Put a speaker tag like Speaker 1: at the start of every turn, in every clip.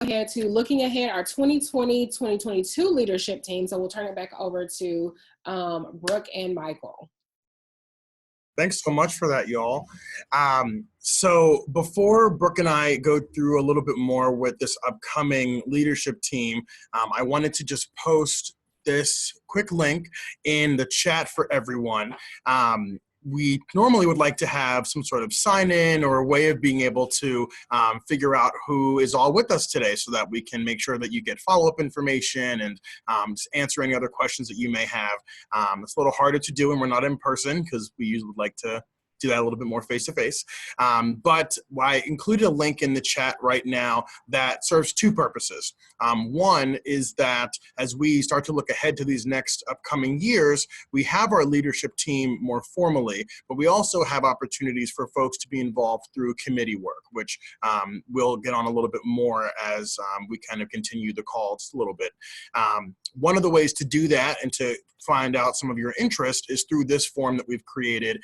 Speaker 1: ahead to looking ahead our 2020-2022 leadership team. So we'll turn it back over to Brooke and Michael.
Speaker 2: Thanks so much for that, y'all. So before Brooke and I go through a little bit more with this upcoming leadership team, I wanted to just post this quick link in the chat for everyone. We normally would like to have some sort of sign-in or a way of being able to figure out who is all with us today so that we can make sure that you get follow-up information and answer any other questions that you may have. It's a little harder to do when we're not in person because we usually would like to do that a little bit more face-to-face. But I included a link in the chat right now that serves two purposes. One is that as we start to look ahead to these next upcoming years, we have our leadership team more formally, but we also have opportunities for folks to be involved through committee work, which we'll get on a little bit more as we kind of continue the call just a little bit. One of the ways to do that and to find out some of your interest is through this form that we've created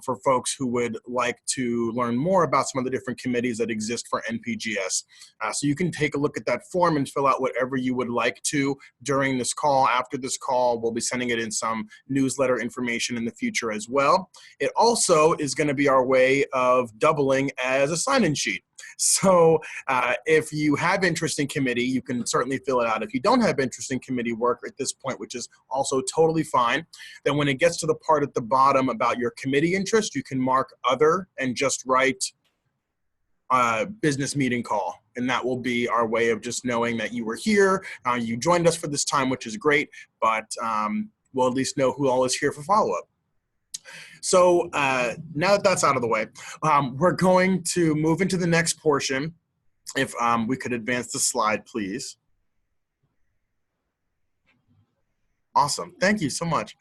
Speaker 2: for folks who would like to learn more about some of the different committees that exist for NPGS. So you can take a look at that form and fill out whatever you would like to during this call. After this call, we'll be sending it in some newsletter information in the future as well. It also is going to be our way of doubling as a sign-in sheet. So if you have interest in committee, you can certainly fill it out. If you don't have interest in committee work at this point, which is also totally fine, then when it gets to the part at the bottom about your committee interest, you can mark other and just write business meeting call. And that will be our way of just knowing that you were here, you joined us for this time, which is great, but we'll at least know who all is here for follow-up. So now that that's out of the way, we're going to move into the next portion. If we could advance the slide, please. Awesome. Thank you so much.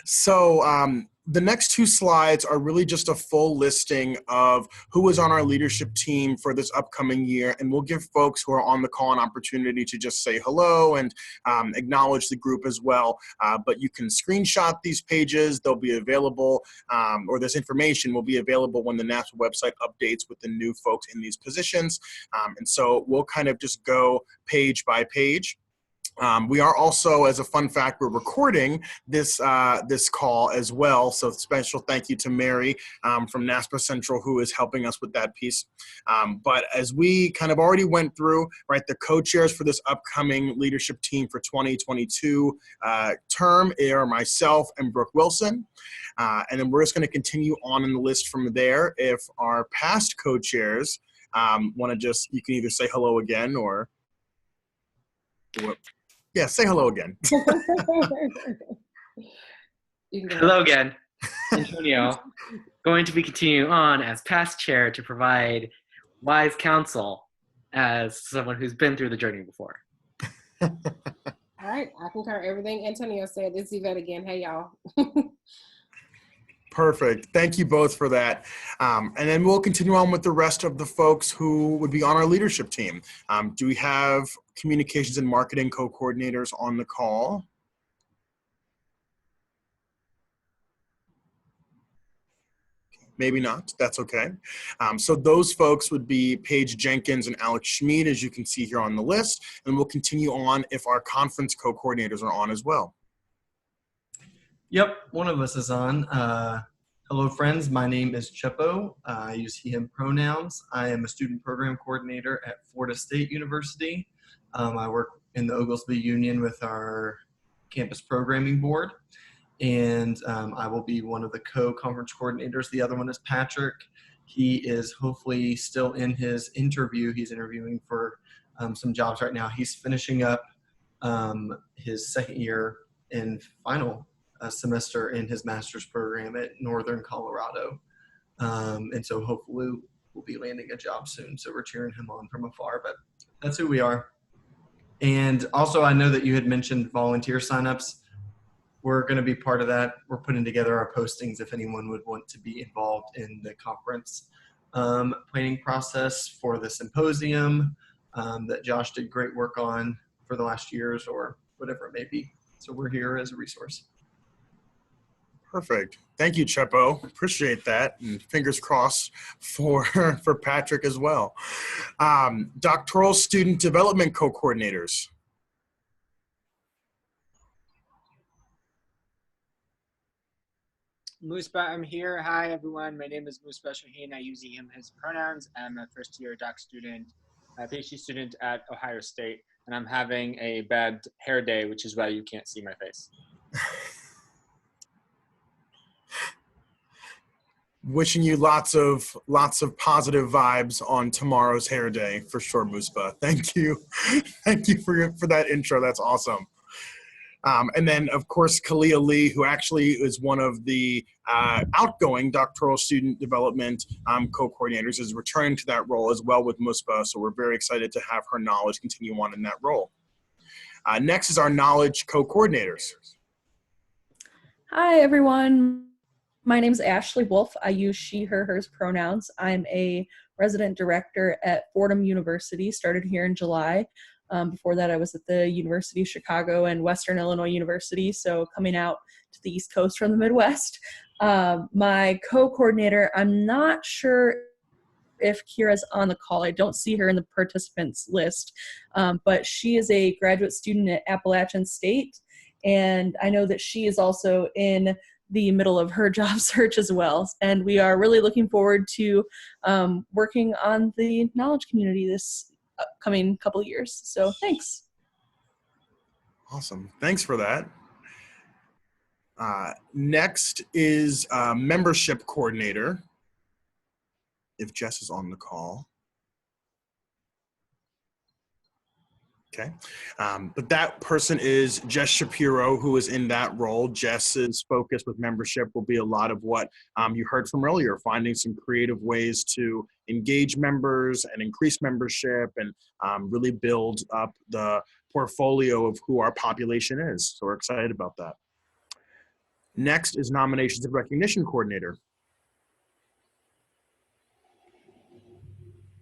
Speaker 2: So the next two slides are really just a full listing of who is on our leadership team for this upcoming year, and we'll give folks who are on the call an opportunity to just say hello and acknowledge the group as well. But you can screenshot these pages. They'll be available, or this information will be available when the NASPA website updates with the new folks in these positions. And so we'll kind of just go page by page. We are also, as a fun fact, we're recording this this call as well. So special thank you to Mary from NASPA Central, who is helping us with that piece. But as we kind of already went through, right, the co-chairs for this upcoming leadership team for 2022 term are myself and Brooke Wilson. And then we're just going to continue on in the list from there. If our past co-chairs want to just, you can either say hello again or... Yeah, say hello again.
Speaker 3: Hello again. Antonio, going to be continuing on as past chair to provide wise counsel as someone who's been through the journey before.
Speaker 1: All right, I concur everything Antonio said. It's Yvette again. Hey, y'all.
Speaker 2: Perfect. Thank you both for that. And then we'll continue on with the rest of the folks who would be on our leadership team. Do we have communications and marketing co-coordinators on the call? Maybe not. That's okay. So those folks would be Paige Jenkins and Alex Schmid, as you can see here on the list. And we'll continue on if our conference co-coordinators are on as well.
Speaker 4: Yep, one of us is on. Hello, friends. My name is Chepo. I use he, him pronouns. I am a student program coordinator at Florida State University. I work in the Oglesby Union with our campus programming board, and I will be one of the co-conference coordinators. The other one is Patrick. He is hopefully still in his interview. He's interviewing for some jobs right now. He's finishing up his second year and final semester in his master's program at Northern Colorado. And so hopefully we'll be landing a job soon. So we're cheering him on from afar, but that's who we are. And also, I know that you had mentioned volunteer signups. We're going to be part of that. We're putting together our postings if anyone would want to be involved in the conference planning process for the symposium that Josh did great work on for the last years or whatever it may be. So we're here as a resource.
Speaker 2: Perfect. Thank you, Chepo. Appreciate that. And fingers crossed for, for Patrick as well. Doctoral student development co-coordinators.
Speaker 5: Muspa, I'm here. Hi, everyone. My name is Muspa Shaheen. I use he, him, his pronouns. I'm a first-year doc student, a PhD student at Ohio State, and I'm having a bad hair day, which is why you can't see my face.
Speaker 2: Wishing you lots of positive vibes on tomorrow's hair day for sure, Muspa. Thank you. Thank you for that intro. That's awesome. And then, of course, Kalia Lee, who actually is one of the outgoing doctoral student development co-coordinators, is returning to that role as well with Muspa. So we're very excited to have her knowledge continue on in that role. Next is our knowledge co-coordinators.
Speaker 6: Hi, everyone. My name is Ashley Wolf. I use she, her, hers pronouns. I'm a resident director at Fordham University, started here in July. Before that, I was at the University of Chicago and Western Illinois University, so coming out to the East Coast from the Midwest. My co-coordinator, I'm not sure if Kira's on the call. I don't see her in the participants list, but she is a graduate student at Appalachian State, and I know that she is also in the middle of her job search as well. And we are really looking forward to working on the knowledge community this upcoming couple of years. So thanks.
Speaker 2: Awesome. Thanks for that. Next is membership coordinator, if Jess is on the call. Okay, but that person is Jess Shapiro, who is in that role. Jess's focus with membership will be a lot of what you heard from earlier, finding some creative ways to engage members and increase membership and really build up the portfolio of who our population is. So we're excited about that. Next is nominations and recognition coordinator.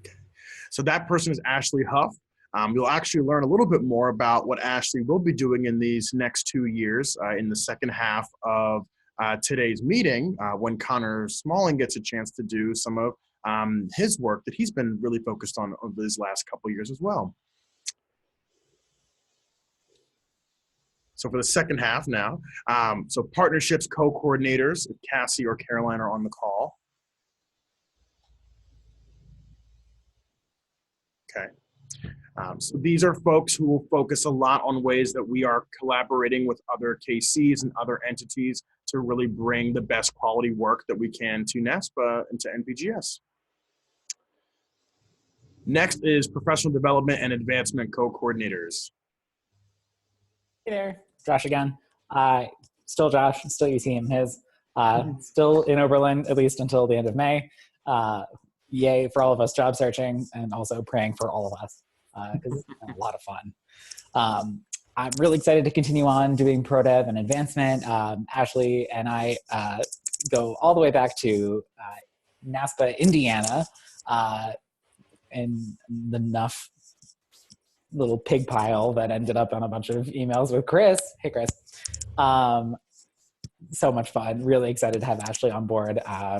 Speaker 2: Okay. So that person is Ashley Huff. You'll actually learn a little bit more about what Ashley will be doing in these next 2 years in the second half of today's meeting when Connor Smalling gets a chance to do some of his work that he's been really focused on over these last couple of years as well. So for the second half now, so partnerships co-coordinators, if Cassie or Caroline are on the call. Okay. So these are folks who will focus a lot on ways that we are collaborating with other KCs and other entities to really bring the best quality work that we can to NASPA and to NPGS. Next is professional development and advancement co-coordinators.
Speaker 7: Hey there, Josh again. Still Josh, still use him, his. Still in Oberlin, at least until the end of May. Yay for all of us job searching and also praying for all of us. Because it's been a lot of fun. I'm really excited to continue on doing ProDev and advancement. Ashley and I go all the way back to NASPA, Indiana, in the Nuff little pig pile that ended up on a bunch of emails with Chris. Hey, Chris. So much fun. Really excited to have Ashley on board.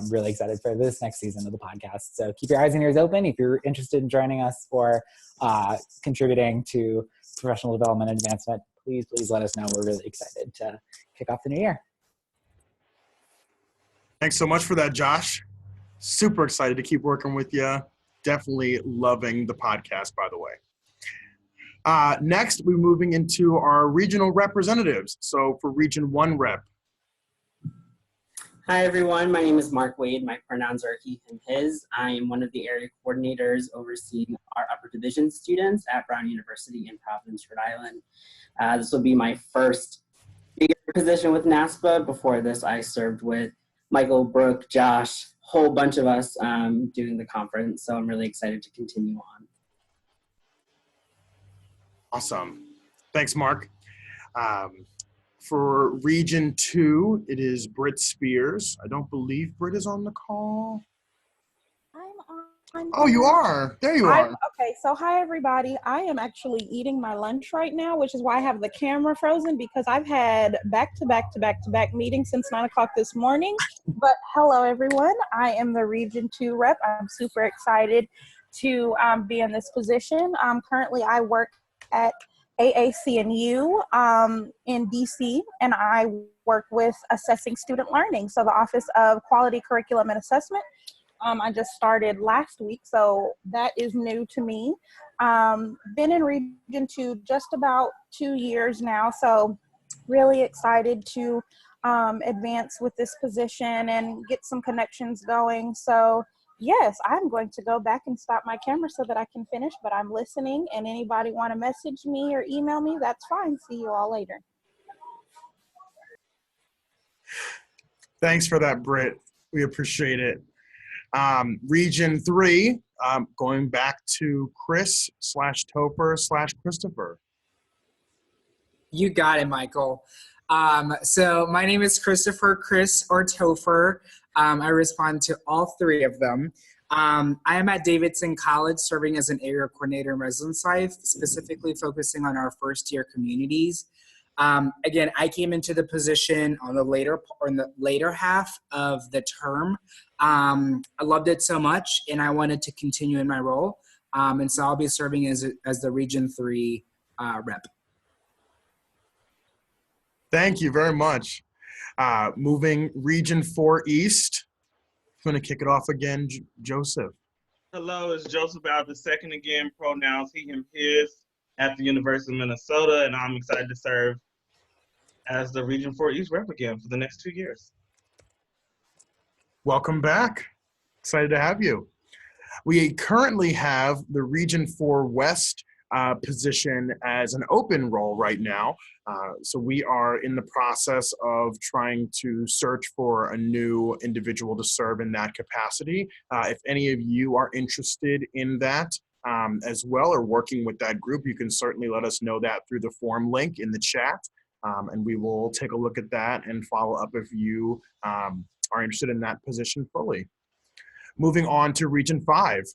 Speaker 7: Really excited for this next season of the podcast. So keep your eyes and ears open if you're interested in joining us or contributing to professional development and advancement. Please let us know. We're really excited to kick off the new year.
Speaker 2: Thanks so much for that, Josh. Super excited to keep working with you. Definitely loving the podcast, by the way. Next, we're moving into our regional representatives. So for Region 1 rep.
Speaker 8: Hi, everyone. My name is Mark Wade. My pronouns are he, him, his. I am one of the area coordinators overseeing our upper division students at Brown University in Providence, Rhode Island. This will be my first bigger position with NASPA. Before this, I served with Michael, Brooke, Josh, whole bunch of us doing the conference. So I'm really excited to continue on.
Speaker 2: Awesome. Thanks, Mark. For Region 2, it is Britt Spears. I don't believe Britt is on the call. Oh, you are. There you are.
Speaker 9: Okay, so hi everybody. I am actually eating my lunch right now, which is why I have the camera frozen because I've had back-to-back meetings since 9 o'clock this morning. But hello everyone. I am the Region 2 rep. I'm super excited to be in this position. Currently I work at AAC&U in DC, and I work with assessing student learning. So the Office of Quality Curriculum and Assessment. I just started last week, so that is new to me. Been in Region 2 just about 2 years now, so really excited to advance with this position and get some connections going. So yes, I'm going to go back and stop my camera so that I can finish, but I'm listening, and anybody want to message me or email me, that's fine. See you all later.
Speaker 2: Thanks for that, Britt. We appreciate it. Region 3, going back to Chris/Topher/Christopher.
Speaker 10: You got it, Michael. So my name is Christopher, Chris, or Topher. I respond to all three of them. I am at Davidson College serving as an area coordinator in residence life, specifically focusing on our first year communities. Again, I came into the position on the later half of the term. I loved it so much, and I wanted to continue in my role. And so I'll be serving as the Region 3 rep.
Speaker 2: Thank you very much. Moving Region 4 East. I'm going to kick it off again, Joseph.
Speaker 11: Hello, it's Joseph out the second again, pronouns he, him, his, at the University of Minnesota, and I'm excited to serve as the Region 4 East rep again for the next 2 years.
Speaker 2: Welcome back. Excited to have you. We currently have the Region 4 West position as an open role right now. So we are in the process of trying to search for a new individual to serve in that capacity. If any of you are interested in that as well, or working with that group, you can certainly let us know that through the form link in the chat. And we will take a look at that and follow up if you are interested in that position fully. Moving on to Region 5.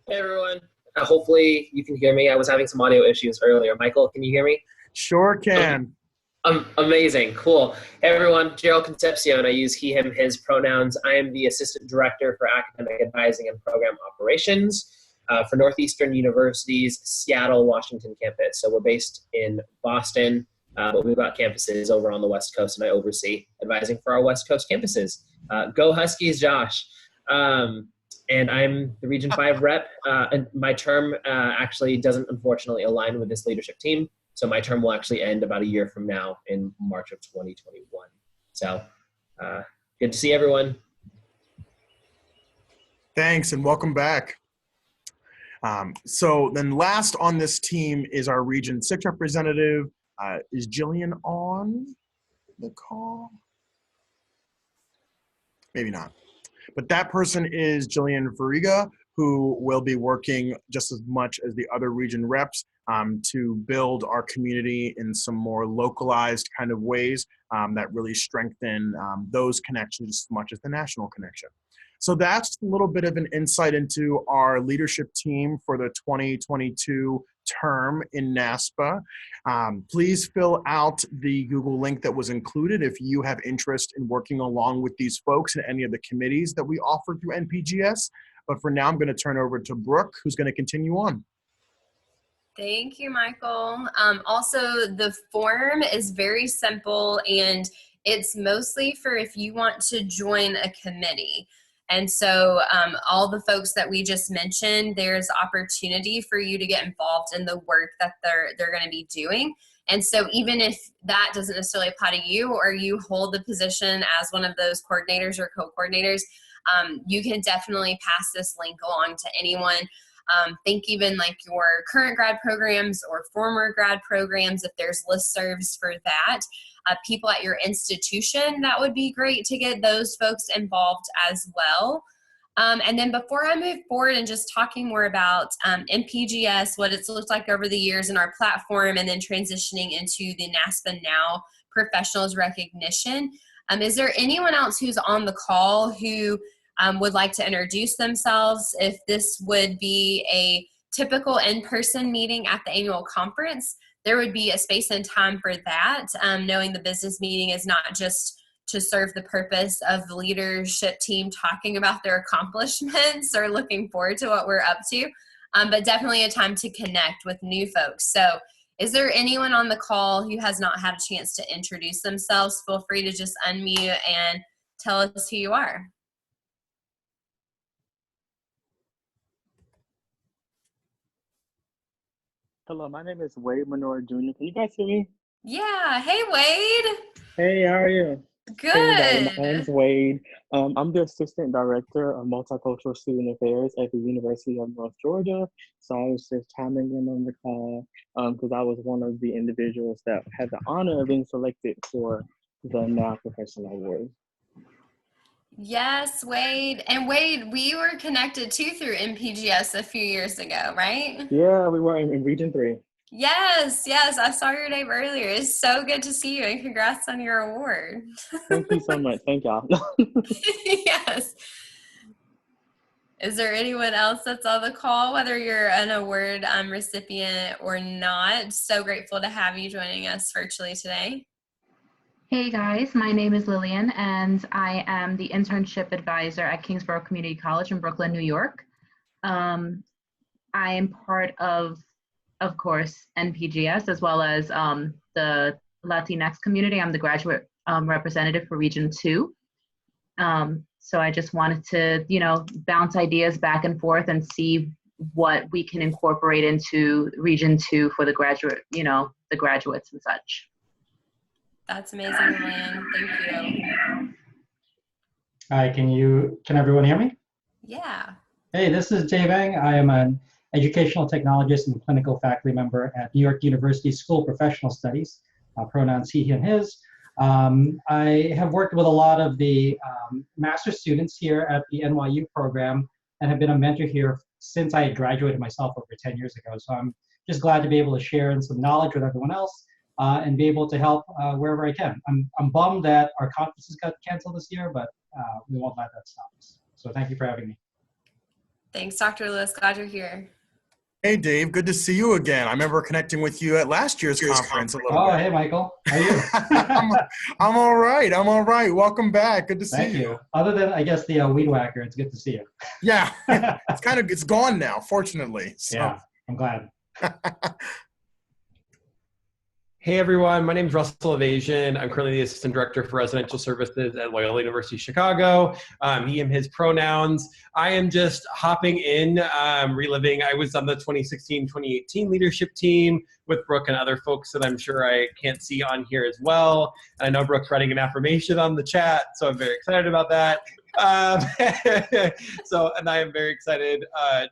Speaker 12: Hey everyone, hopefully you can hear me. I was having some audio issues earlier. Michael, can you hear me?
Speaker 2: Sure can.
Speaker 12: Amazing, cool. Hey everyone, Gerald Concepcion. I use he, him, his pronouns. I am the Assistant Director for Academic Advising and Program Operations for Northeastern University's Seattle, Washington campus. So we're based in Boston, but we've got campuses over on the West Coast, and I oversee advising for our West Coast campuses. Go Huskies, Josh. And I'm the Region 5 rep. And my term actually doesn't unfortunately align with this leadership team. So my term will actually end about a year from now in March of 2021. So good to see everyone.
Speaker 2: Thanks and welcome back. So then last on this team is our Region 6 representative. Is Jillian on the call? Maybe not. But that person is Jillian Fariga, who will be working just as much as the other region reps to build our community in some more localized kind of ways that really strengthen those connections as much as the national connection. So that's a little bit of an insight into our leadership team for the 2022 term in NASPA. Please fill out the Google link that was included if you have interest in working along with these folks in any of the committees that we offer through NPGS. But for now, I'm going to turn over to Brooke, who's going to continue on.
Speaker 13: Thank you, Michael. Also, the form is very simple, and it's mostly for if you want to join a committee. And so all the folks that we just mentioned, there's opportunity for you to get involved in the work that they're going to be doing. And so even if that doesn't necessarily apply to you, or you hold the position as one of those coordinators or co-coordinators, you can definitely pass this link along to anyone. Think even like your current grad programs or former grad programs, if there's listservs for that. People at your institution, that would be great to get those folks involved as well. And then before I move forward and just talking more about NPGS, what it's looked like over the years in our platform, and then transitioning into the NASPA Now professionals recognition, Is there anyone else who's on the call who would like to introduce themselves? If this would be a typical in-person meeting at the annual conference, there would be a space and time for that, knowing the business meeting is not just to serve the purpose of the leadership team talking about their accomplishments or looking forward to what we're up to, but definitely a time to connect with new folks. So is there anyone on the call who has not had a chance to introduce themselves? Feel free to just unmute and tell us who you are.
Speaker 14: Hello, my name is Wade Menor Jr. Can you guys hear me?
Speaker 13: Yeah. Hey, Wade.
Speaker 14: Hey, how are you?
Speaker 13: Good.
Speaker 14: Hey, my name's Wade. I'm the Assistant Director of Multicultural Student Affairs at the University of North Georgia. So I was just chiming in on the call because I was one of the individuals that had the honor of being selected for the Now Professional Award.
Speaker 13: Yes, Wade. And Wade, we were connected too through MPGS a few years ago, right?
Speaker 14: Yeah, we were in Region 3.
Speaker 13: Yes, yes. I saw your name earlier. It's so good to see you, and congrats on your award.
Speaker 14: Thank you so much. Thank y'all.
Speaker 13: Yes. Is there anyone else that's on the call, whether you're an award recipient or not? So grateful to have you joining us virtually today.
Speaker 15: Hey guys, my name is Lillian and I am the internship advisor at Kingsborough Community College in Brooklyn, New York. I am part of course, NPGS as well as the Latinx community. I'm the graduate representative for Region 2. So I just wanted to, bounce ideas back and forth and see what we can incorporate into Region 2 for the graduate, the graduates and such.
Speaker 13: That's amazing, Lillian. Thank you.
Speaker 16: Hi, can everyone hear me?
Speaker 13: Yeah.
Speaker 16: Hey, this is Jay Bang. I am an educational technologist and clinical faculty member at New York University School of Professional Studies, pronouns he, him, his. I have worked with a lot of the master's students here at the NYU program and have been a mentor here since I had graduated myself over 10 years ago. So I'm just glad to be able to share in some knowledge with everyone else and be able to help wherever I can. I'm bummed that our conferences got canceled this year, but we won't let that stop us. So thank you for having me.
Speaker 13: Thanks, Dr. Lewis. Glad you're here.
Speaker 2: Hey, Dave. Good to see you again. I remember connecting with you at last year's conference a little bit.
Speaker 16: Hey, Michael. How are you?
Speaker 2: I'm all right. I'm all right. Welcome back. Good to see you.
Speaker 16: Thank you. Other than, I guess, the weed whacker, it's good to see you.
Speaker 2: Yeah. It's gone now, fortunately. So.
Speaker 16: Yeah, I'm glad.
Speaker 17: Hey everyone, my name is Russell Evasion. I'm currently the Assistant Director for Residential Services at Loyola University Chicago. He, him, his pronouns. I am just hopping in, reliving. I was on the 2016-2018 leadership team with Brooke and other folks that I'm sure I can't see on here as well. And I know Brooke's writing an affirmation on the chat, so I'm very excited about that. And I am very excited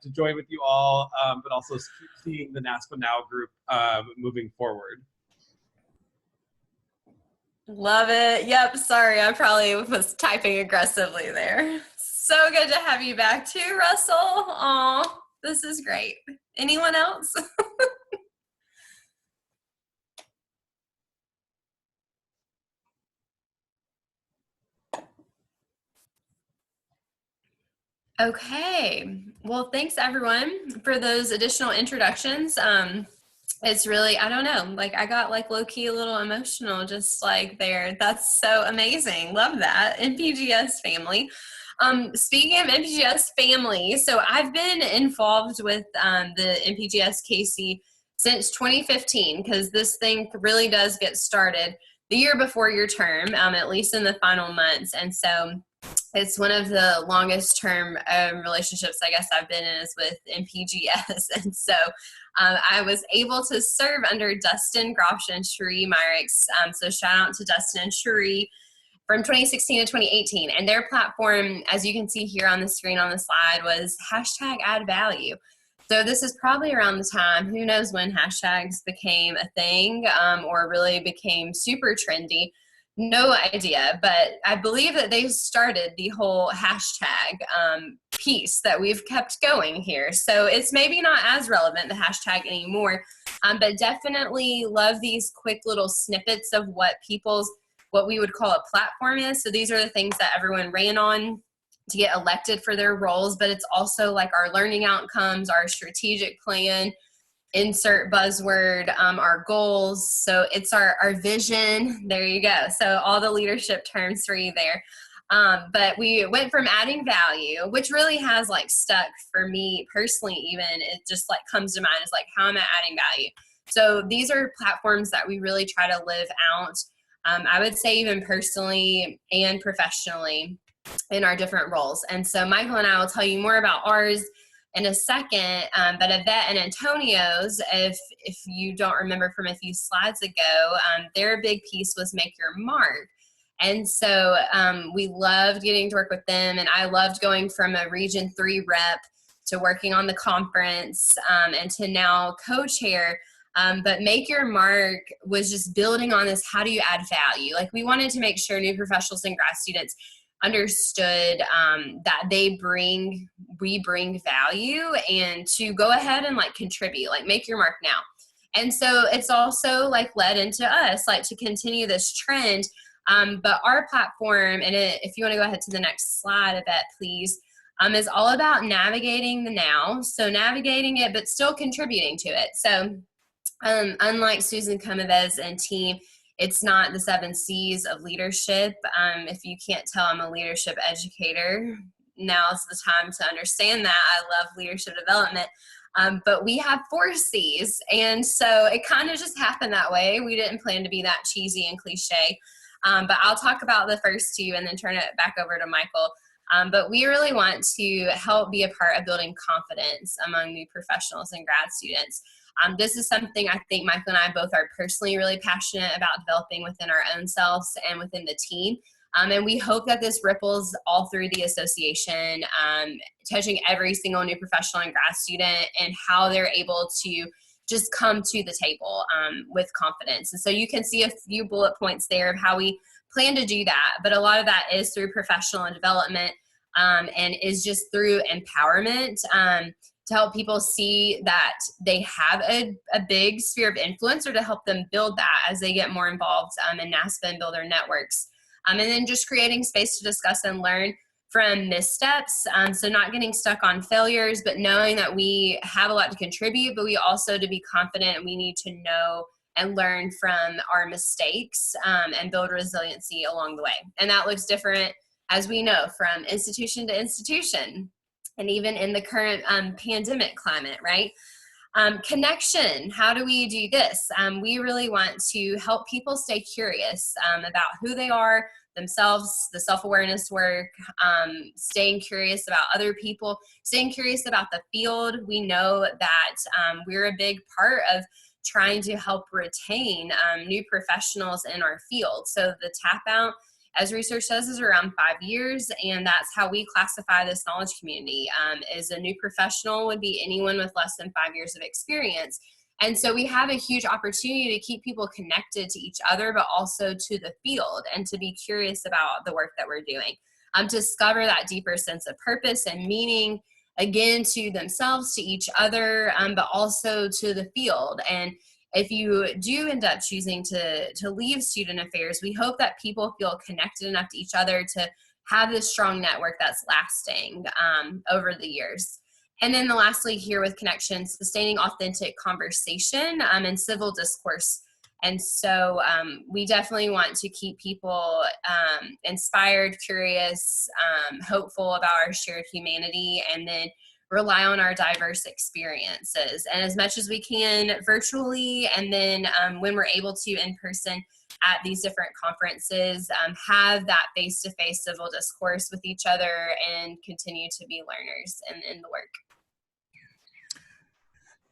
Speaker 17: to join with you all, but also seeing the NASPA Now group moving forward.
Speaker 13: Love it. Yep. Sorry, I probably was typing aggressively there. So good to have you back too, Russell. Aw, this is great. Anyone else? Okay. Well, thanks everyone for those additional introductions. It's really, I don't know, like I got like low-key a little emotional just like there. That's so amazing. Love that. NPGS family. Speaking of NPGS family, so I've been involved with the NPGS KC since 2015 because this thing really does get started the year before your term, at least in the final months. And so it's one of the longest term relationships I guess I've been in is with NPGS. And so I was able to serve under Dustin Grosh and Cherie Myricks. So shout out to Dustin and Cherie from 2016 to 2018. And their platform, as you can see here on the screen on the slide, was #AddValue. So this is probably around the time, who knows when hashtags became a thing or really became super trendy. No idea, but I believe that they started the whole hashtag piece that we've kept going here. So it's maybe not as relevant, the hashtag anymore, but definitely love these quick little snippets of what people's what we would call a platform is. So these are the things that everyone ran on to get elected for their roles, but it's also like our learning outcomes, our strategic plan, insert buzzword, our goals. So it's our vision. There you go. So all the leadership terms for you there. But we went from adding value, which really has like stuck for me personally, even it just like comes to mind is like, how am I adding value? So these are platforms that we really try to live out. I would say even personally and professionally in our different roles. And so Michael and I will tell you more about ours in a second, but Yvette and Antonio's, if you don't remember from a few slides ago, their big piece was make your mark. And so we loved getting to work with them, and I loved going from a Region 3 rep to working on the conference and to now co-chair. But Make Your Mark was just building on this, how do you add value? Like we wanted to make sure new professionals and grad students understood that we bring value, and to go ahead and like contribute, like make your mark now. And so it's also like led into us like to continue this trend. But our platform, and if you want to go ahead to the next slide, Yvette, please, is all about navigating the now. So navigating it, but still contributing to it. So unlike Susan Comavez and team, it's not the 7 C's of leadership. If you can't tell, I'm a leadership educator. Now is the time to understand that. I love leadership development. But we have 4 C's. And so it kind of just happened that way. We didn't plan to be that cheesy and cliche. But I'll talk about the first 2 and then turn it back over to Michael. But we really want to help be a part of building confidence among new professionals and grad students. This is something I think Michael and I both are personally really passionate about developing within our own selves and within the team. And we hope that this ripples all through the association, touching every single new professional and grad student and how they're able to just come to the table with confidence. And so you can see a few bullet points there of how we plan to do that. But a lot of that is through professional development and is just through empowerment. To help people see that they have a big sphere of influence, or to help them build that as they get more involved in NASPA and build their networks. And then just creating space to discuss and learn from missteps. So not getting stuck on failures, but knowing that we have a lot to contribute, but we also, to be confident, we need to know and learn from our mistakes and build resiliency along the way. And that looks different, as we know, from institution to institution. And even in the current pandemic climate, right? Connection, how do we do this? We really want to help people stay curious about who they are, themselves, the self-awareness work, staying curious about other people, staying curious about the field. We know that we're a big part of trying to help retain new professionals in our field. So the tap out, as research says, is around 5 years, and that's how we classify this knowledge community. Is a new professional would be anyone with less than 5 years of experience. And so we have a huge opportunity to keep people connected to each other, but also to the field, and to be curious about the work that we're doing. Discover that deeper sense of purpose and meaning, again, to themselves, to each other, but also to the field. And if you do end up choosing to leave student affairs, we hope that people feel connected enough to each other to have this strong network that's lasting over the years. And then lastly here with connection, sustaining authentic conversation and civil discourse. And so we definitely want to keep people inspired, curious, hopeful about our shared humanity, and then rely on our diverse experiences. And as much as we can virtually, and then when we're able to in person at these different conferences, have that face-to-face civil discourse with each other and continue to be learners in the work.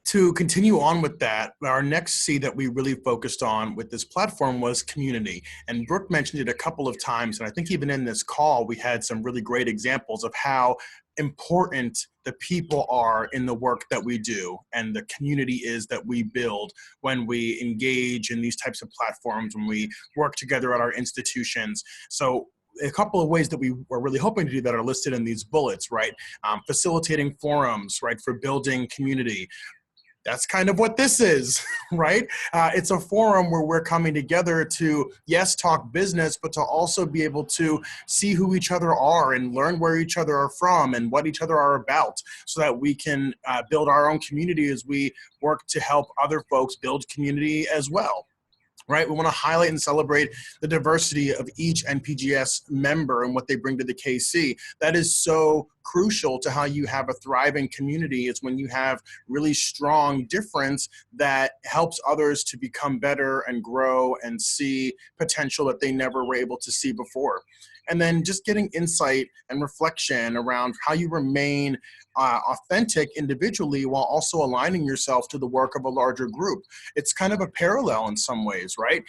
Speaker 2: To continue on with that, our next C that we really focused on with this platform was community. And Brooke mentioned it a couple of times, and I think even in this call, we had some really great examples of how important the people are in the work that we do, and the community is that we build when we engage in these types of platforms, when we work together at our institutions. So a couple of ways that we were really hoping to do that are listed in these bullets, right? Facilitating forums, right, for building community. That's kind of what this is, right? It's a forum where we're coming together to, yes, talk business, but to also be able to see who each other are and learn where each other are from and what each other are about, so that we can build our own community as we work to help other folks build community as well. Right, we want to highlight and celebrate the diversity of each NPGS member and what they bring to the KC. That is so crucial to how you have a thriving community, is when you have really strong difference that helps others to become better and grow and see potential that they never were able to see before. And then just getting insight and reflection around how you remain authentic individually while also aligning yourself to the work of a larger group. It's kind of a parallel in some ways, right?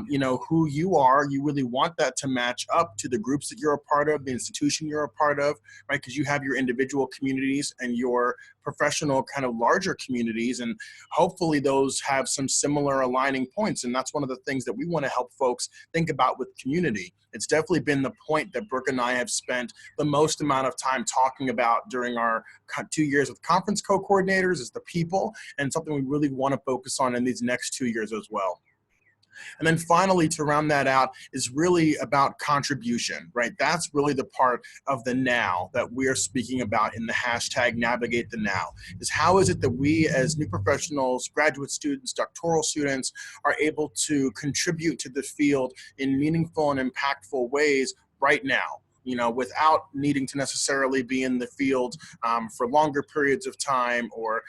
Speaker 2: You know, who you are, you really want that to match up to the groups that you're a part of, the institution you're a part of, right? Because you have your individual communities and your professional kind of larger communities, and hopefully those have some similar aligning points. And that's one of the things that we want to help folks think about with community. It's definitely been the point that Brooke and I have spent the most amount of time talking about during our 2 years with conference co-coordinators, is the people, and something we really want to focus on in these next 2 years as well. And then finally, to round that out, is really about contribution, right? That's really the part of the now that we're speaking about in the hashtag Navigate the Now, is how is it that we as new professionals, graduate students, doctoral students are able to contribute to the field in meaningful and impactful ways right now, you know, without needing to necessarily be in the field for longer periods of time, or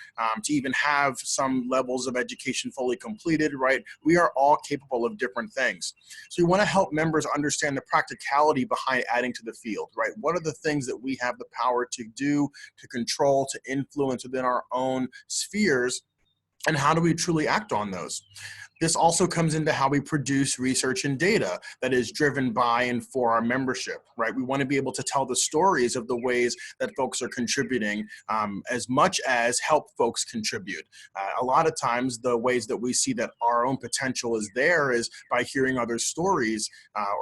Speaker 2: to even have some levels of education fully completed, right? We are all capable of different things. So we want to help members understand the practicality behind adding to the field, right? What are the things that we have the power to do, to control, to influence within our own spheres, and how do we truly act on those? This also comes into how we produce research and data that is driven by and for our membership, right? We want to be able to tell the stories of the ways that folks are contributing, as much as help folks contribute. A lot of times the ways that we see that our own potential is there is by hearing other stories,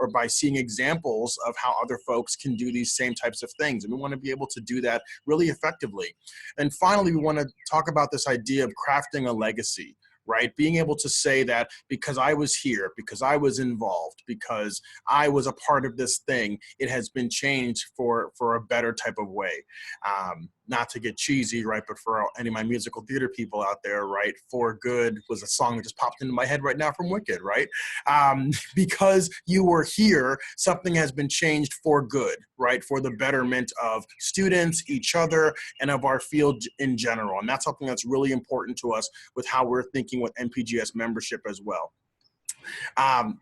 Speaker 2: or by seeing examples of how other folks can do these same types of things. And we want to be able to do that really effectively. And finally, we want to talk about this idea of crafting a legacy, right? Being able to say that because I was here, because I was involved, because I was a part of this thing, it has been changed for a better type of way. Not to get cheesy, right? But for any of my musical theater people out there, right? For Good was a song that just popped into my head right now from Wicked, right? Because you were here, something has been changed for good, right? For the betterment of students, each other, and of our field in general. And that's something that's really important to us with how we're thinking with NPGS membership as well.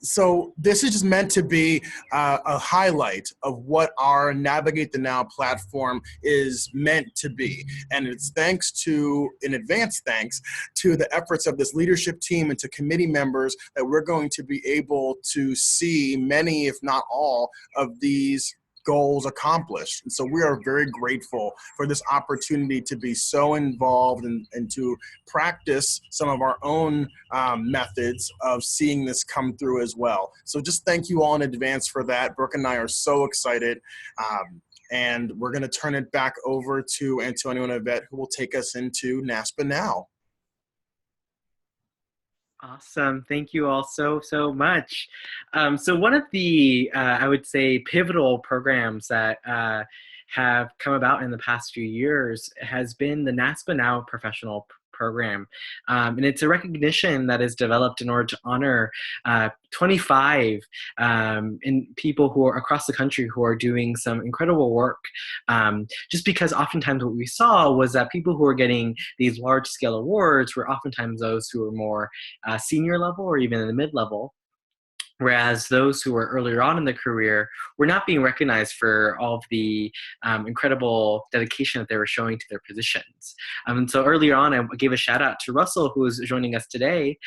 Speaker 2: So this is just meant to be a highlight of what our Navigate the Now platform is meant to be. And it's thanks to, in advance thanks, to the efforts of this leadership team and to committee members that we're going to be able to see many, if not all, of these goals accomplished. And so we are very grateful for this opportunity to be so involved and to practice some of our own methods of seeing this come through as well. So just thank you all in advance for that. Brooke and I are so excited. And we're going to turn it back over to Antonio and Yvette, who will take us into NASPA now.
Speaker 3: Awesome. Thank you all so much. So one of the, I would say, pivotal programs that have come about in the past few years has been the NASPA Now professional program. And it's a recognition that is developed in order to honor 25 people who are across the country who are doing some incredible work. Just because oftentimes what we saw was that people who were getting these large scale awards were oftentimes those who were more senior level or even in the mid-level. Whereas those who were earlier on in the career were not being recognized for all of the incredible dedication that they were showing to their positions. And so earlier on, I gave a shout out to Russell, who is joining us today,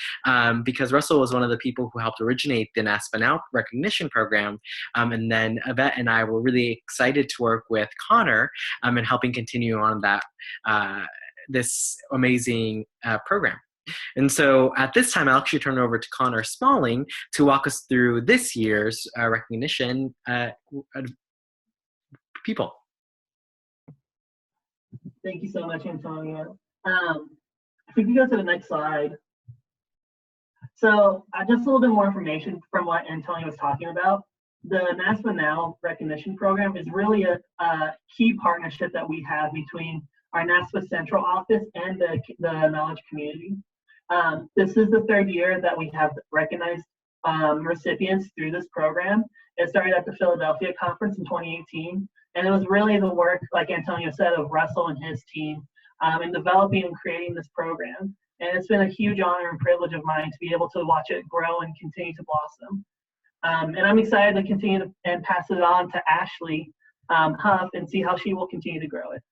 Speaker 3: because Russell was one of the people who helped originate the NASPA Now recognition program. And then Yvette and I were really excited to work with Connor in helping continue on that this amazing program. And so at this time, I'll actually turn it over to Connor Smalling to walk us through this year's recognition people.
Speaker 18: Thank you so much, Antonio. If we could go to the next slide. So just a little bit more information from what Antonio was talking about. The NASPA Now recognition program is really a key partnership that we have between our NASPA central office and the knowledge community. This is the third year that we have recognized recipients through this program. It started at the Philadelphia conference in 2018, and it was really the work, like Antonio said, of Russell and his team in developing and creating this program. And it's been a huge honor and privilege of mine to be able to watch it grow and continue to blossom. And I'm excited to continue to and pass it on to Ashley Huff and see how she will continue to grow it.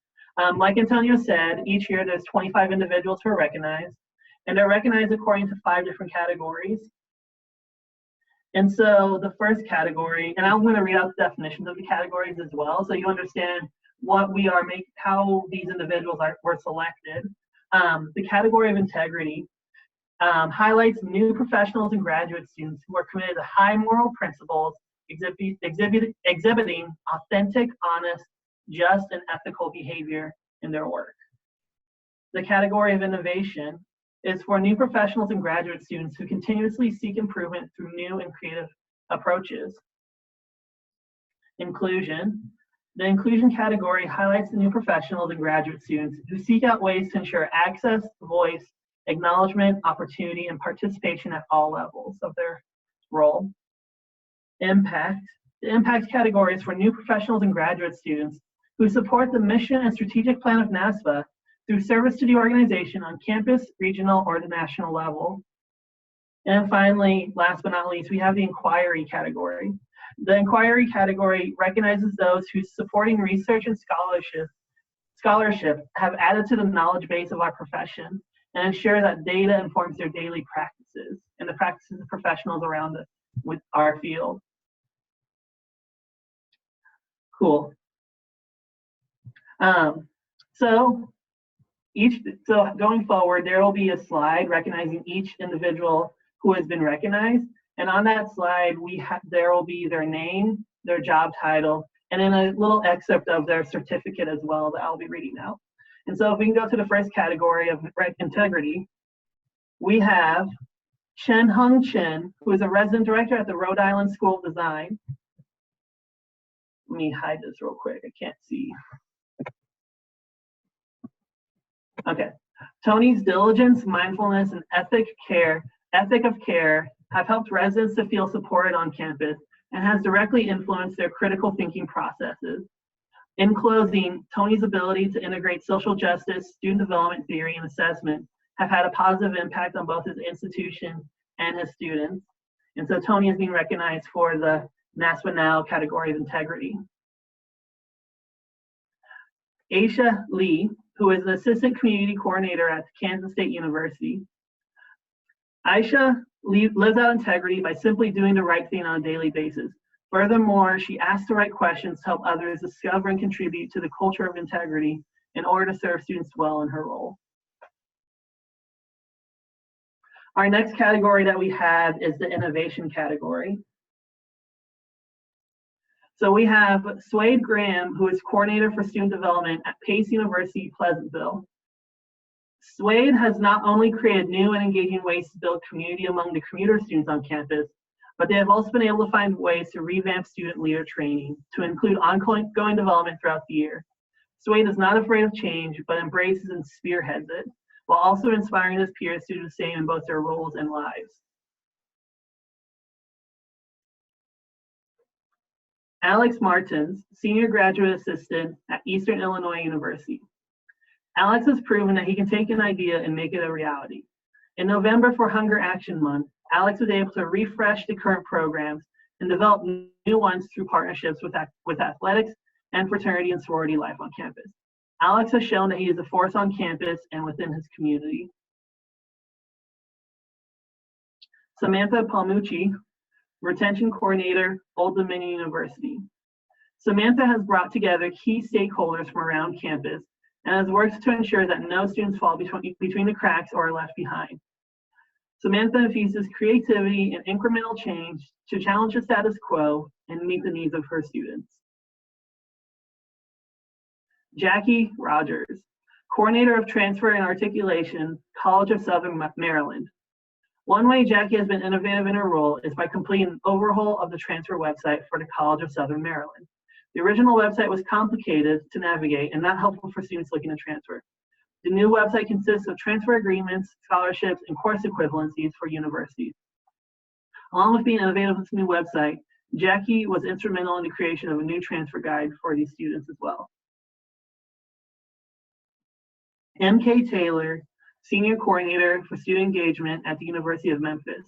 Speaker 18: Like Antonio said, each year there's 25 individuals who are recognized, and they're recognized according to 5 different categories. And so the first category, and I'm going to read out the definitions of the categories as well, so you understand what we are how these individuals were selected. The category of integrity highlights new professionals and graduate students who are committed to high moral principles, exhibiting authentic, honest, just, and ethical behavior in their work. The category of innovation is for new professionals and graduate students who continuously seek improvement through new and creative approaches. Inclusion. The inclusion category highlights the new professionals and graduate students who seek out ways to ensure access, voice, acknowledgement, opportunity, and participation at all levels of their role. Impact. The impact category is for new professionals and graduate students who support the mission and strategic plan of NASPA through service to the organization on campus, regional, or the national level. And finally, last but not least, we have the inquiry category. The inquiry category recognizes those whose supporting research and scholarship have added to the knowledge base of our profession and ensure that data informs their daily practices and the practices of professionals around us with our field. Cool. So going forward, there will be a slide recognizing each individual who has been recognized. And on that slide, there will be their name, their job title, and then a little excerpt of their certificate as well that I'll be reading out. And so if we can go to the first category of integrity, we have Chen Hung Chen, who is a resident director at the Rhode Island School of Design. Let me hide this real quick, I can't see. Okay. Tony's diligence, mindfulness, and ethic of care have helped residents to feel supported on campus and has directly influenced their critical thinking processes. In closing, Tony's ability to integrate social justice, student development theory, and assessment have had a positive impact on both his institution and his students. And so Tony is being recognized for the NASPA Now category of integrity. Aisha Lee, who is an assistant community coordinator at Kansas State University. Aisha lives out integrity by simply doing the right thing on a daily basis. Furthermore, she asks the right questions to help others discover and contribute to the culture of integrity in order to serve students well in her role. Our next category that we have is the innovation category. So we have Swade Graham, who is coordinator for student development at Pace University, Pleasantville. Swade has not only created new and engaging ways to build community among the commuter students on campus, but they have also been able to find ways to revamp student leader training to include ongoing development throughout the year. Swade is not afraid of change, but embraces and spearheads it, while also inspiring his peers to do the same in both their roles and lives. Alex Martins, Senior Graduate Assistant at Eastern Illinois University. Alex has proven that he can take an idea and make it a reality. In November for Hunger Action Month, Alex was able to refresh the current programs and develop new ones through partnerships with athletics and fraternity and sorority life on campus. Alex has shown that he is a force on campus and within his community. Samantha Palmucci, Retention Coordinator, Old Dominion University. Samantha has brought together key stakeholders from around campus and has worked to ensure that no students fall between the cracks or are left behind. Samantha infuses creativity and incremental change to challenge the status quo and meet the needs of her students. Jackie Rogers, Coordinator of Transfer and Articulation, College of Southern Maryland. One way Jackie has been innovative in her role is by completing an overhaul of the transfer website for the College of Southern Maryland. The original website was complicated to navigate and not helpful for students looking to transfer. The new website consists of transfer agreements, scholarships, and course equivalencies for universities. Along with being innovative with this new website, Jackie was instrumental in the creation of a new transfer guide for these students as well. M.K. Taylor, Senior Coordinator for Student Engagement at the University of Memphis.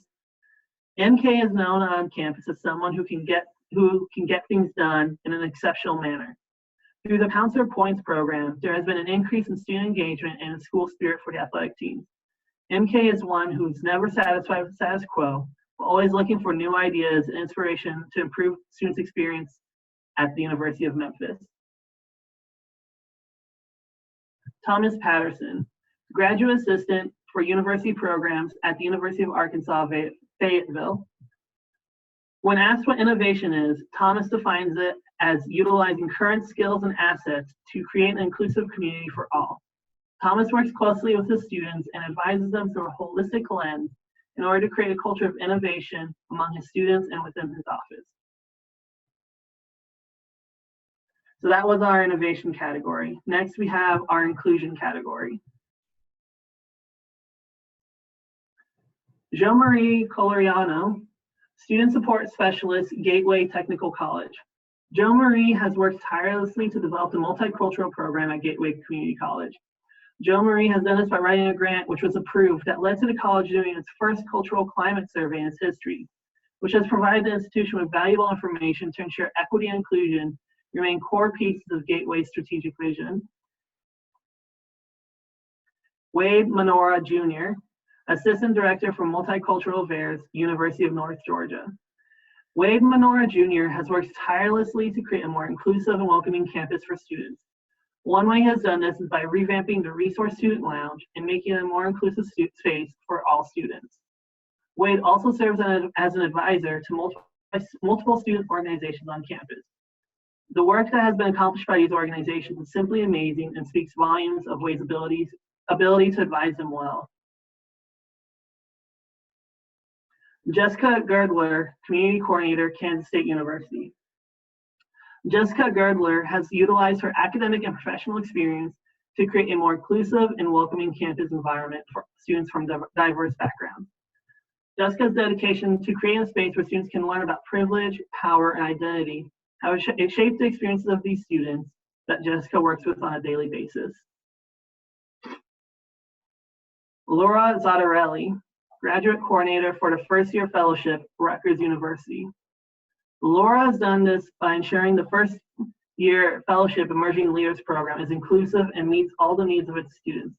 Speaker 18: M.K. is known on campus as someone who can get things done in an exceptional manner. Through the Counselor Points program, there has been an increase in student engagement and school spirit for the athletic teams. MK is one who's never satisfied with the status quo, but always looking for new ideas and inspiration to improve students' experience at the University of Memphis. Thomas Patterson, Graduate Assistant for University Programs at the University of Arkansas, Fayetteville. When asked what innovation is, Thomas defines it as utilizing current skills and assets to create an inclusive community for all. Thomas works closely with his students and advises them through a holistic lens in order to create a culture of innovation among his students and within his office. So that was our innovation category. Next, we have our inclusion category. Jean-Marie Coloriano, Student Support Specialist, Gateway Technical College. Jo-Marie has worked tirelessly to develop the multicultural program at Gateway Community College. Jo-Marie has done this by writing a grant which was approved that led to the college doing its first cultural climate survey in its history, which has provided the institution with valuable information to ensure equity and inclusion remain core pieces of Gateway's strategic vision. Wade Menorah Jr., Assistant Director for Multicultural Affairs, University of North Georgia. Wade Menorah Jr. has worked tirelessly to create a more inclusive and welcoming campus for students. One way he has done this is by revamping the Resource Student Lounge and making it a more inclusive space for all students. Wade also serves as an advisor to multiple student organizations on campus. The work that has been accomplished by these organizations is simply amazing and speaks volumes of Wade's ability to advise them well. Jessica Girdler, Community Coordinator, Kansas State University. Jessica Girdler has utilized her academic and professional experience to create a more inclusive and welcoming campus environment for students from diverse backgrounds. Jessica's dedication to creating a space where students can learn about privilege, power, and identity have shaped the experiences of these students that Jessica works with on a daily basis. Laura Zottarelli, Graduate Coordinator for the First Year Fellowship, Rutgers University. Laura has done this by ensuring the First Year Fellowship Emerging Leaders Program is inclusive and meets all the needs of its students.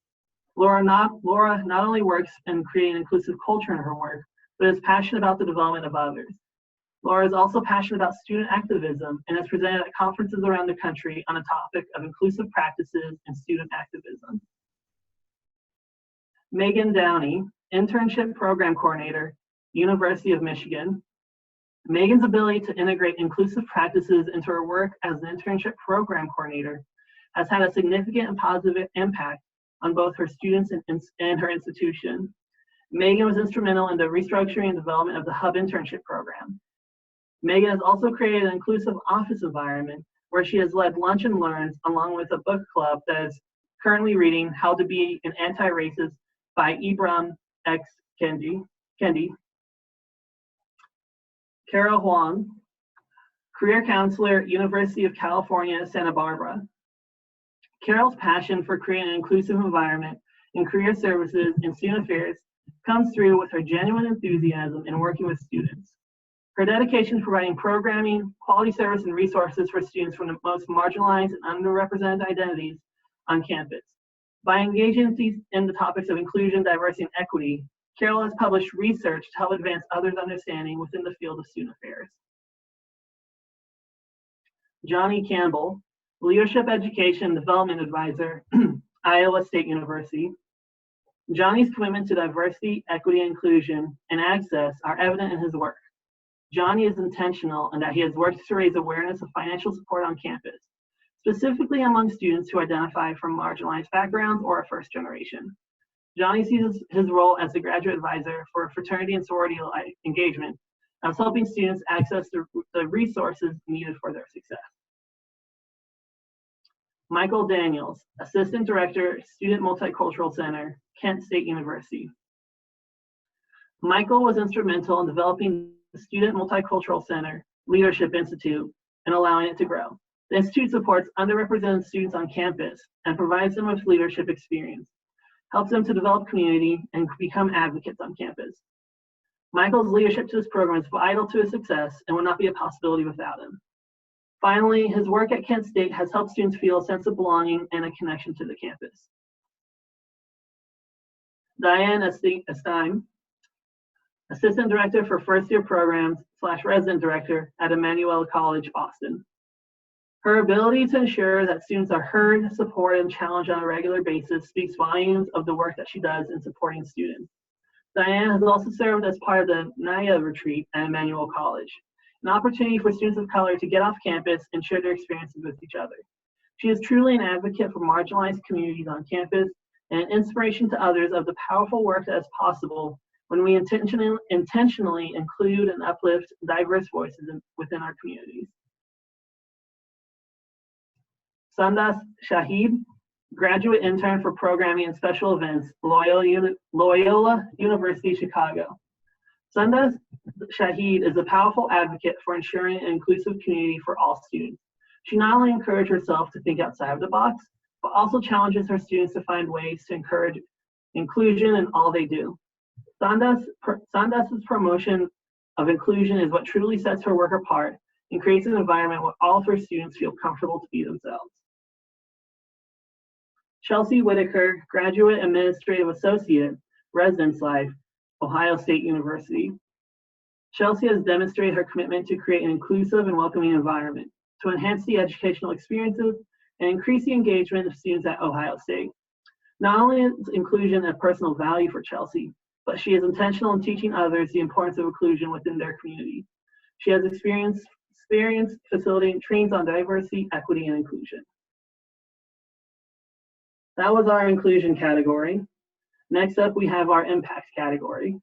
Speaker 18: Laura not only works in creating an inclusive culture in her work, but is passionate about the development of others. Laura is also passionate about student activism and has presented at conferences around the country on a topic of inclusive practices and student activism. Megan Downey, Internship Program Coordinator, University of Michigan. Megan's ability to integrate inclusive practices into her work as an internship program coordinator has had a significant and positive impact on both her students and her institution. Megan was instrumental in the restructuring and development of the Hub Internship Program. Megan has also created an inclusive office environment where she has led lunch and learns along with a book club that is currently reading How to Be an Anti-Racist by Ibram X. Kendi. Carol Huang, Career Counselor, University of California, Santa Barbara. Carol's passion for creating an inclusive environment in career services and student affairs comes through with her genuine enthusiasm in working with students. Her dedication to providing programming, quality service, and resources for students from the most marginalized and underrepresented identities on campus. By engaging in the topics of inclusion, diversity, and equity, Carol has published research to help advance others' understanding within the field of student affairs. Johnny Campbell, Leadership Education Development Advisor, Iowa State University. Johnny's commitment to diversity, equity, inclusion, and access are evident in his work. Johnny is intentional in that he has worked to raise awareness of financial support on campus, specifically among students who identify from marginalized backgrounds or are first generation. Johnny sees his role as the graduate advisor for fraternity and sorority engagement as helping students access the resources needed for their success. Michael Daniels, Assistant Director, Student Multicultural Center, Kent State University. Michael was instrumental in developing the Student Multicultural Center Leadership Institute and allowing it to grow. The Institute supports underrepresented students on campus and provides them with leadership experience, helps them to develop community and become advocates on campus. Michael's leadership to this program is vital to his success and would not be a possibility without him. Finally, his work at Kent State has helped students feel a sense of belonging and a connection to the campus. Diane Esteim, Assistant Director for First Year Programs / Resident Director at Emmanuel College, Boston. Her ability to ensure that students are heard, supported, and challenged on a regular basis speaks volumes of the work that she does in supporting students. Diane has also served as part of the NAYA retreat at Emmanuel College, an opportunity for students of color to get off campus and share their experiences with each other. She is truly an advocate for marginalized communities on campus and an inspiration to others of the powerful work that is possible when we intentionally include and uplift diverse voices within our communities. Sandas Shahid, Graduate Intern for Programming and Special Events, Loyola University, Chicago. Sandas Shahid is a powerful advocate for ensuring an inclusive community for all students. She not only encourages herself to think outside of the box, but also challenges her students to find ways to encourage inclusion in all they do. Sandas's promotion of inclusion is what truly sets her work apart and creates an environment where all of her students feel comfortable to be themselves. Chelsea Whitaker, Graduate Administrative Associate, Residence Life, Ohio State University. Chelsea has demonstrated her commitment to create an inclusive and welcoming environment, to enhance the educational experiences and increase the engagement of students at Ohio State. Not only is inclusion a personal value for Chelsea, but she is intentional in teaching others the importance of inclusion within their community. She has experience facilitating trainings on diversity, equity, and inclusion. That was our inclusion category. Next up, we have our impact category.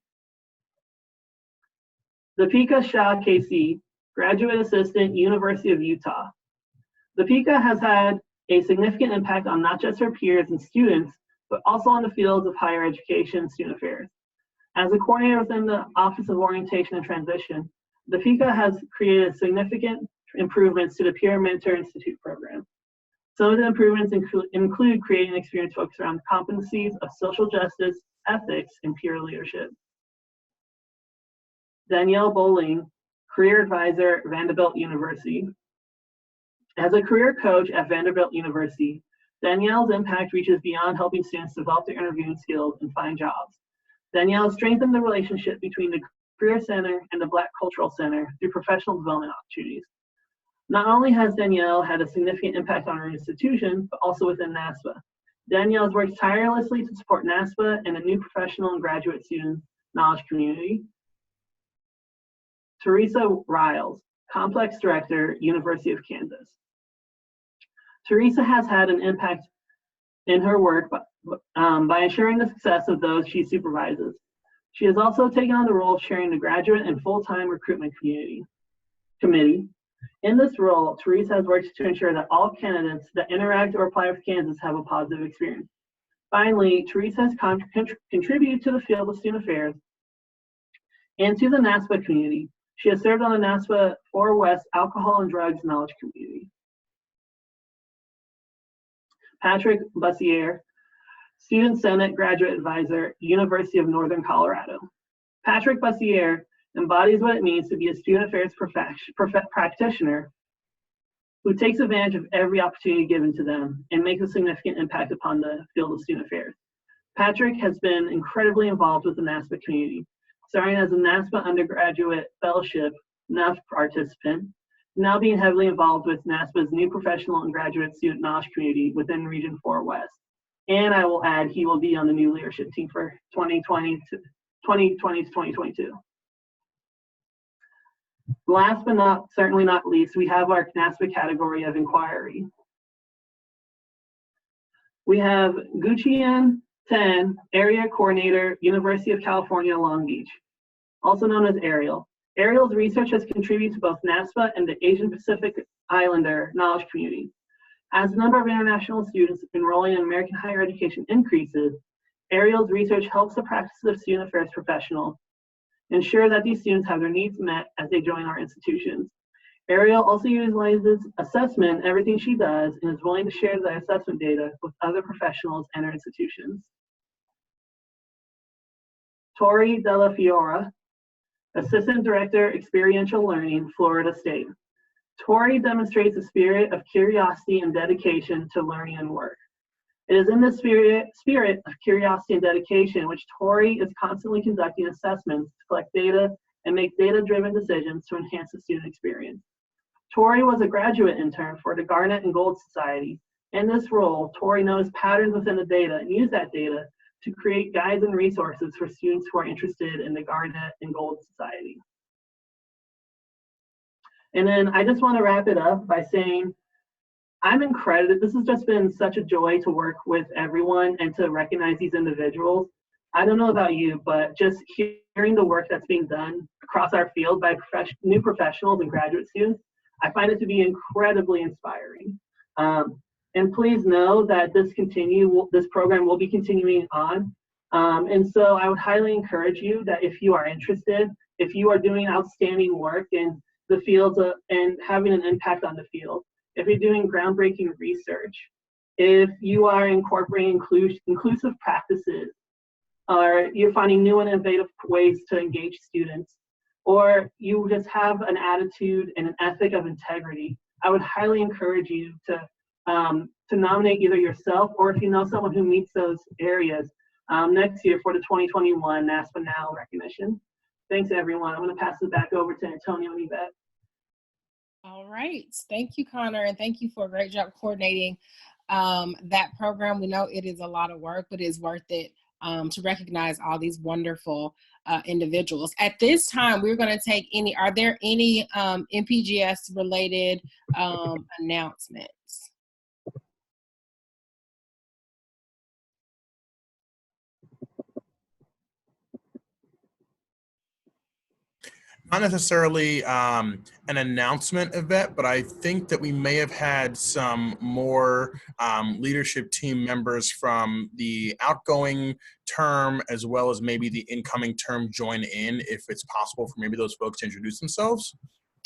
Speaker 18: Deepika Shah KC, Graduate Assistant, University of Utah. Deepika has had a significant impact on not just her peers and students, but also on the fields of higher education and student affairs. As a coordinator within the Office of Orientation and Transition, Deepika has created significant improvements to the Peer Mentor Institute program. Some of the improvements include creating an experience focused around competencies of social justice, ethics, and peer leadership. Danielle Bowling, Career Advisor, Vanderbilt University. As a career coach at Vanderbilt University, Danielle's impact reaches beyond helping students develop their interviewing skills and find jobs. Danielle strengthened the relationship between the Career Center and the Black Cultural Center through professional development opportunities. Not only has Danielle had a significant impact on her institution, but also within NASPA. Danielle has worked tirelessly to support NASPA and the new professional and graduate student knowledge community. Teresa Riles, Complex Director, University of Kansas. Teresa has had an impact in her work by ensuring the success of those she supervises. She has also taken on the role of chairing the graduate and full-time recruitment committee. In this role, Teresa has worked to ensure that all candidates that interact or apply with Kansas have a positive experience. Finally, Teresa has contributed to the field of student affairs and to the NASPA community. She has served on the NASPA 4 West Alcohol and Drugs Knowledge Community. Patrick Bussier, Student Senate Graduate Advisor, University of Northern Colorado. Patrick Bussier embodies what it means to be a student affairs practitioner who takes advantage of every opportunity given to them and makes a significant impact upon the field of student affairs. Patrick has been incredibly involved with the NASPA community, starting as a NASPA undergraduate fellowship NUF participant, now being heavily involved with NASPA's new professional and graduate student knowledge community within Region 4 West. And I will add, he will be on the new leadership team for 2020 to 2022. Last but certainly not least, we have our NASPA category of inquiry. We have Guchian Ten, Area Coordinator, University of California, Long Beach, also known as Ariel. Ariel's research has contributed to both NASPA and the Asian Pacific Islander knowledge community. As the number of international students enrolling in American higher education increases, Ariel's research helps the practices of student affairs professionals ensure that these students have their needs met as they join our institutions. Ariel also utilizes assessment in everything she does and is willing to share the assessment data with other professionals and our institutions. Tori Della Fiora, Assistant Director, Experiential Learning, Florida State. Tori demonstrates a spirit of curiosity and dedication to learning and work. It is in this spirit of curiosity and dedication which Tori is constantly conducting assessments to collect data and make data-driven decisions to enhance the student experience. Tori was a graduate intern for the Garnet and Gold Society. In this role, Tori noticed patterns within the data and used that data to create guides and resources for students who are interested in the Garnet and Gold Society. And then I just want to wrap it up by saying I'm incredible. This has just been such a joy to work with everyone and to recognize these individuals. I don't know about you, but just hearing the work that's being done across our field by new professionals and graduate students, I find it to be incredibly inspiring. And please know that this program will be continuing on. And so I would highly encourage you that if you are interested, if you are doing outstanding work in the fields and having an impact on the field, if you're doing groundbreaking research, if you are incorporating inclusive practices, or you're finding new and innovative ways to engage students, or you just have an attitude and an ethic of integrity, I would highly encourage you to nominate either yourself or if you know someone who meets those areas next year for the 2021 NASPA Now recognition. Thanks, everyone. I'm going to pass it back over to Antonio and Yvette.
Speaker 1: All right. Thank you, Connor, and thank you for a great job coordinating that program. We know it is a lot of work, but it's worth it to recognize all these wonderful individuals. At this time, we're going to take are there any MPGS related announcements?
Speaker 2: Not necessarily an announcement event, but I think that we may have had some more leadership team members from the outgoing term as well as maybe the incoming term join in, if it's possible for maybe those folks to introduce themselves.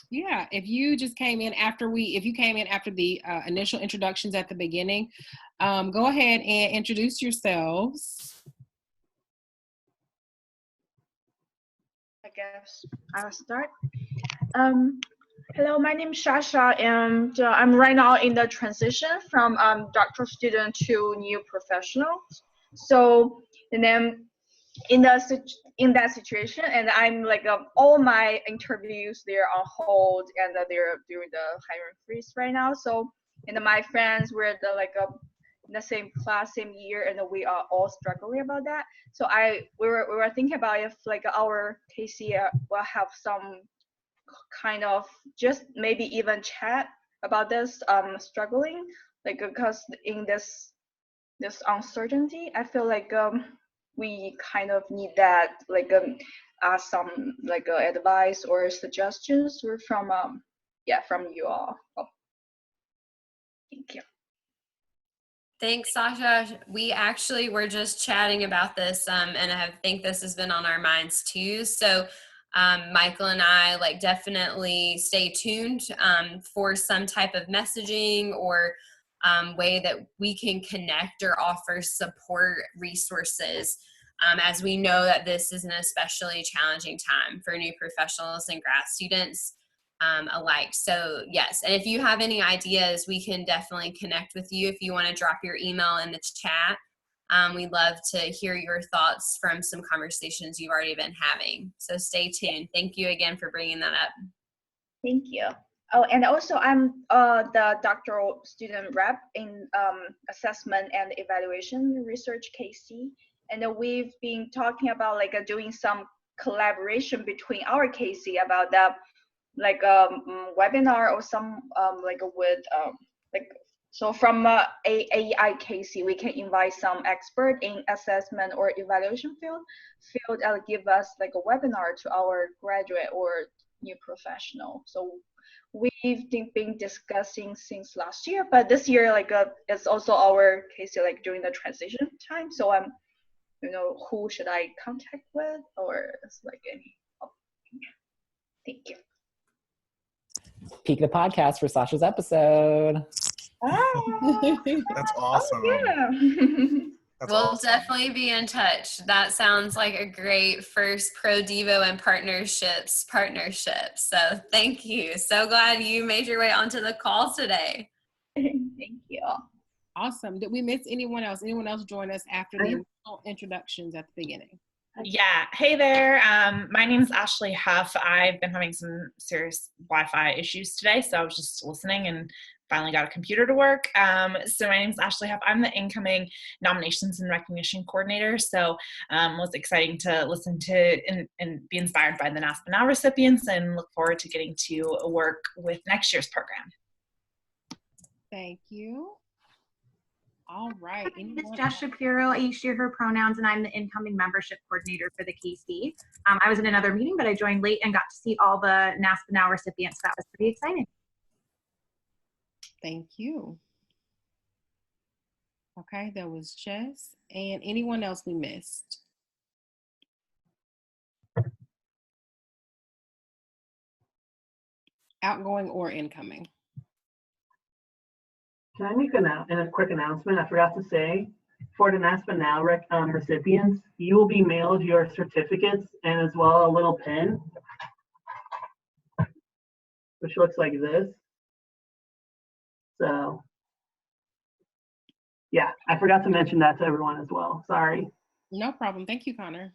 Speaker 1: Yeah, if you just came in after the initial introductions at the beginning, go ahead and introduce yourselves.
Speaker 19: I guess I'll start. Hello, my name is Shasha, and I'm right now in the transition from doctoral student to new professional. So, and then in that situation, and I'm like all my interviews, they're on hold, and they're doing the hiring freeze right now. So, and my friends were in the same class, same year, and we are all struggling about that. So we were thinking about if like our KC will have some kind of just maybe even chat about this struggling, like because in this uncertainty, I feel like we kind of need that some advice or suggestions or from you all. Oh. Thank you.
Speaker 13: Thanks, Sasha. We actually were just chatting about this, and I think this has been on our minds too. So Michael and I definitely stay tuned for some type of messaging or way that we can connect or offer support resources, as we know that this is an especially challenging time for new professionals and grad students alike. So yes, and if you have any ideas, we can definitely connect with you. If you want to drop your email in the chat, we'd love to hear your thoughts from some conversations you've already been having. So stay tuned. Thank you again for bringing that up.
Speaker 19: Thank you. Oh, and also I'm the doctoral student rep in assessment and evaluation research KC, and we've been talking about doing some collaboration between our KC about that webinar or some with So from AEIKC, we can invite some expert in assessment or evaluation field and give us like a webinar to our graduate or new professional. So we've been discussing since last year, but this year it's also our case like during the transition time. So I'm, who should I contact with, or it's like any? Thank you.
Speaker 7: Peek the podcast for Sasha's episode.
Speaker 2: That's awesome.
Speaker 19: Oh, yeah.
Speaker 2: That's
Speaker 13: We'll
Speaker 2: awesome.
Speaker 13: definitely be in touch. That sounds like a great first Pro Devo and partnership. So thank you. So glad you made your way onto the call today.
Speaker 19: Thank you.
Speaker 1: Awesome. Did we miss anyone else? Anyone else join us after the initial introductions at the beginning?
Speaker 20: Yeah. Hey there. My name is Ashley Huff. I've been having some serious Wi-Fi issues today, so I was just listening and finally got a computer to work. So my name is Ashley Huff. I'm the incoming nominations and recognition coordinator. So it was exciting to listen to and be inspired by the NASPA Now recipients, and look forward to getting to work with next year's program.
Speaker 1: Thank you. All right.
Speaker 21: My name is Jess Shapiro. I use she, her pronouns, and I'm the incoming membership coordinator for the KC. I was in another meeting, but I joined late and got to see all the NASPA Now recipients. That was pretty exciting.
Speaker 1: Thank you. Okay, that was Jess. And anyone else we missed? Outgoing or incoming?
Speaker 18: Can I make a quick announcement? I forgot to say, for the NASPA Now recipients, you will be mailed your certificates and as well a little pin, which looks like this. So, yeah, I forgot to mention that to everyone as well. Sorry.
Speaker 1: No problem. Thank you, Connor.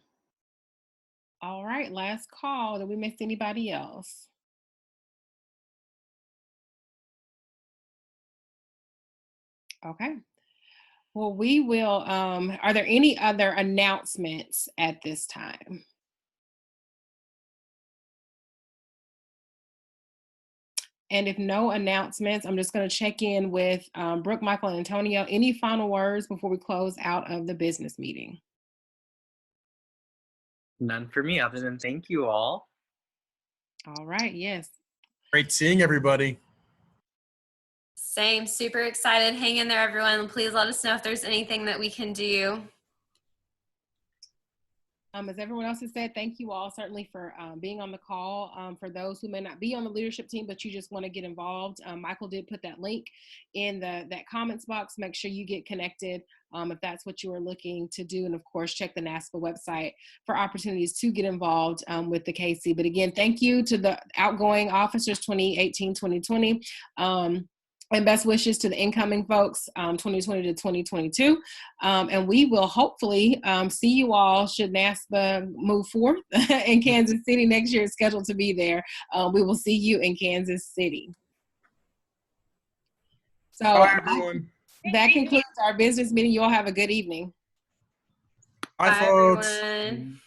Speaker 1: All right, last call. Did we miss anybody else? Okay. Well, we will, are there any other announcements at this time? And if no announcements, I'm just going to check in with Brooke, Michael, and Antonio. Any final words before we close out of the business meeting?
Speaker 3: None for me other than thank you all.
Speaker 1: All right, yes.
Speaker 2: Great seeing everybody.
Speaker 13: Same, super excited. Hang in there, everyone. Please let us know if there's anything that we can do.
Speaker 1: As everyone else has said, thank you all certainly for being on the call. For those who may not be on the leadership team, but you just want to get involved, Michael did put that link in that comments box. Make sure you get connected if that's what you are looking to do. And of course, check the NASPA website for opportunities to get involved with the KC. But again, thank you to the outgoing officers 2018-2020. And best wishes to the incoming folks, 2020 to 2022. And we will hopefully see you all should NASPA move forth in Kansas City next year. It's scheduled to be there. We will see you in Kansas City. So
Speaker 2: bye, everyone.
Speaker 1: That concludes our business meeting. You all have a good evening.
Speaker 2: Bye, folks.
Speaker 13: Everyone.